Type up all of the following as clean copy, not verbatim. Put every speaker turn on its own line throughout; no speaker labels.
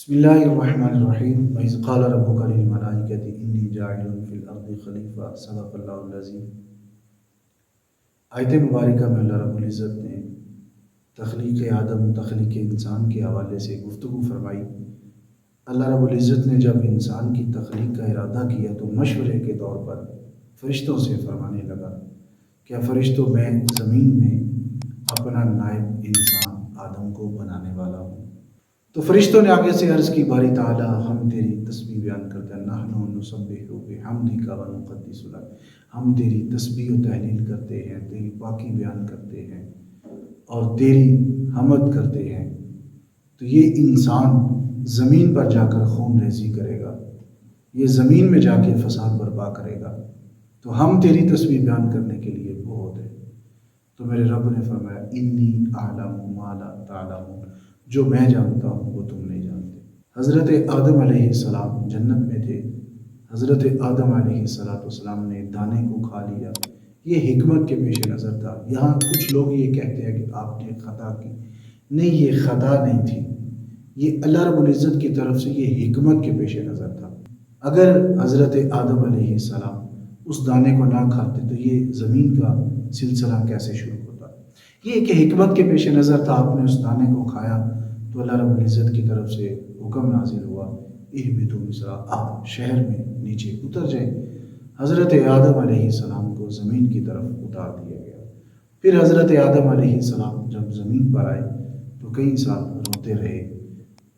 بسم اللہ الرحمن الرحیم وَإِذْ قَالَ رَبُّكَ لِلْمَلَائِكَةِ إِنِّي جَاعِلٌ فِي الْأَرْضِ خَلِيفَةً صدق اللہ العظیم۔ آیت مبارکہ میں اللہ رب العزت نے تخلیق آدم، تخلیق انسان کے حوالے سے گفتگو فرمائی۔ اللہ رب العزت نے جب انسان کی تخلیق کا ارادہ کیا تو مشورے کے طور پر فرشتوں سے فرمانے لگا، کیا فرشتوں میں زمین میں اپنا نائب انسان آدم کو بنانے والا ہوں؟ تو فرشتوں نے آگے سے عرض کی، باری تعالیٰ ہم تیری تسبیح بیان کرتے ہیں، نحن نسبح بحمدک ونقدس لک، ہم تیری تسبیح و تحلیل کرتے ہیں، تیری پاکی بیان کرتے ہیں اور تیری حمد کرتے ہیں۔ تو یہ انسان زمین پر جا کر خون ریزی کرے گا، یہ زمین میں جا کے فساد برپا کرے گا، تو ہم تیری تسبیح بیان کرنے کے لیے بہت ہے۔ تو میرے رب نے فرمایا، انی اعلم ما لا تعلمون، جو میں جانتا ہوں وہ تم نہیں جانتے۔ حضرت آدم علیہ السلام جنت میں تھے، حضرت آدم علیہ السلام نے دانے کو کھا لیا، یہ حکمت کے پیش نظر تھا۔ یہاں کچھ لوگ یہ کہتے ہیں کہ آپ نے خطا کی، نہیں، یہ خطا نہیں تھی، یہ اللہ رب العزت کی طرف سے یہ حکمت کے پیش نظر تھا۔ اگر حضرت آدم علیہ السلام اس دانے کو نہ کھاتے تو یہ زمین کا سلسلہ کیسے شروع ہوتا؟ یہ کہ حکمت کے پیش نظر تھا، آپ نے اس دانے کو کھایا تو اللہ رب العزت کی طرف سے حکم نازل ہوا، اہبطوا مصرا، آپ شہر میں نیچے اتر جائیں۔ حضرت آدم علیہ السلام کو زمین کی طرف اتار دیا گیا۔ پھر حضرت آدم علیہ السلام جب زمین پر آئے تو کئی سال روتے رہے۔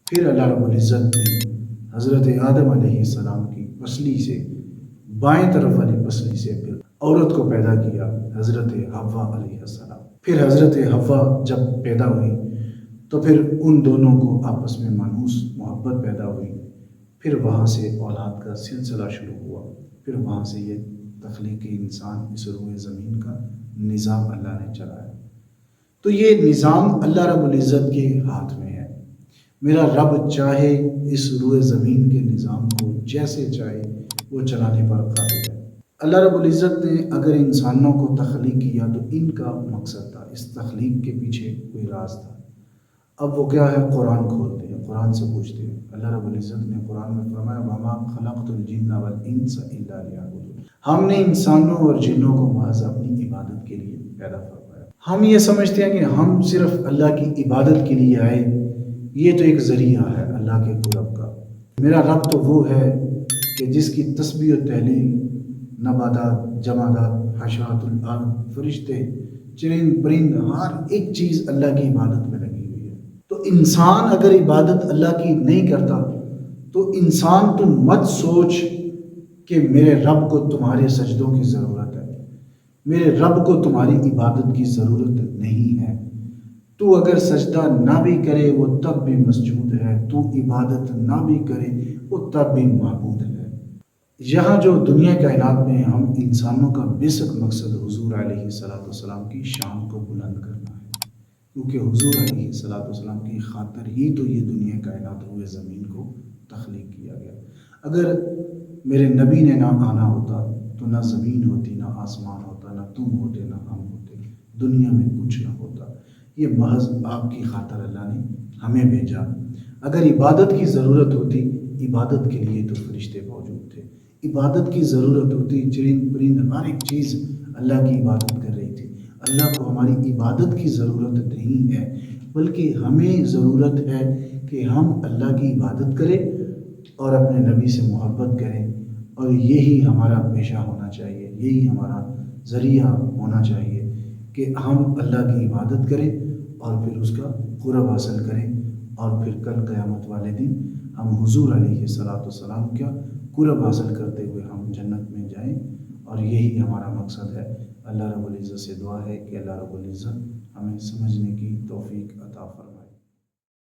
پھر اللہ رب العزت نے حضرت آدم علیہ السلام کی پسلی سے، بائیں طرف والی پسلی سے پھر عورت کو پیدا کیا، حضرت حوا علیہ السلام۔ پھر حضرت حوا جب پیدا ہوئی تو پھر ان دونوں کو آپس میں مانوس محبت پیدا ہوئی، پھر وہاں سے اولاد کا سلسلہ شروع ہوا، پھر وہاں سے یہ تخلیق انسان، اس روئے زمین کا نظام اللہ نے چلایا۔ تو یہ نظام اللہ رب العزت کے ہاتھ میں ہے۔ میرا رب چاہے اس روئے زمین کے نظام کو جیسے چاہے وہ چلانے پر قادر ہے۔ اللہ رب العزت نے اگر انسانوں کو تخلیق کیا تو ان کا مقصد تھا، اس تخلیق کے پیچھے کوئی راز تھا۔ اب وہ کیا ہے؟ قرآن کھولتے ہیں، قرآن سے پوچھتے ہیں۔ اللہ رب العزت نے قرآن میں فرمایا، وَمَا خَلَقْتُ الْجِنَّ وَالْإِنسَ إِلَّا لِيَعْبُدُونِ، ہم نے انسانوں اور جنوں کو محض اپنی عبادت کے لیے پیدا فرمایا۔ ہم یہ سمجھتے ہیں کہ ہم صرف اللہ کی عبادت کے لیے آئے، یہ تو ایک ذریعہ ہے اللہ کے قرب کا۔ میرا رب تو وہ ہے کہ جس کی تسبیح و تحلیل نباتات، جمادات، حشرات الارض، فرشتے، چرند پرند، ہر ایک چیز اللہ کی عبادت میں لگی ہوئی ہے۔ تو انسان اگر عبادت اللہ کی نہیں کرتا تو انسان تم مت سوچ کہ میرے رب کو تمہارے سجدوں کی ضرورت ہے، میرے رب کو تمہاری عبادت کی ضرورت نہیں ہے۔ تو اگر سجدہ نہ بھی کرے وہ تب بھی مسجود ہے، تو عبادت نہ بھی کرے وہ تب بھی معبود ہے۔ یہاں جو دنیا کائنات میں ہم انسانوں کا بیسک مقصد حضور علیہ السلام کی شان کو بلند کرنا ہے، کیونکہ حضور علیہ السلام کی خاطر ہی تو یہ دنیا کائنات روئے زمین کو تخلیق کیا گیا۔ اگر میرے نبی نے نہ آنا ہوتا تو نہ زمین ہوتی، نہ آسمان ہوتا، نہ تم ہوتے، نہ ہم ہوتے، دنیا میں کچھ نہ ہوتا۔ یہ محض آپ کی خاطر اللہ نے ہمیں بھیجا۔ اگر عبادت کی ضرورت ہوتی، عبادت کے لیے تو فرشتے موجود تھے، عبادت کی ضرورت ہوتی، چرند پرند ہر ایک چیز اللہ کی عبادت کر رہی تھی۔ اللہ کو ہماری عبادت کی ضرورت نہیں ہے، بلکہ ہمیں ضرورت ہے کہ ہم اللہ کی عبادت کریں اور اپنے نبی سے محبت کریں، اور یہی ہمارا پیشہ ہونا چاہیے، یہی ہمارا ذریعہ ہونا چاہیے کہ ہم اللہ کی عبادت کریں اور پھر اس کا قرب حاصل کریں، اور پھر کل قیامت والے دن ہم حضور علیہ السلام کا قرب حاصل کرتے ہوئے ہم جنت میں جائیں، اور یہی ہمارا مقصد ہے۔ اللہ رب العزت سے دعا ہے کہ اللہ رب العزت ہمیں سمجھنے کی توفیق عطا فرمائے۔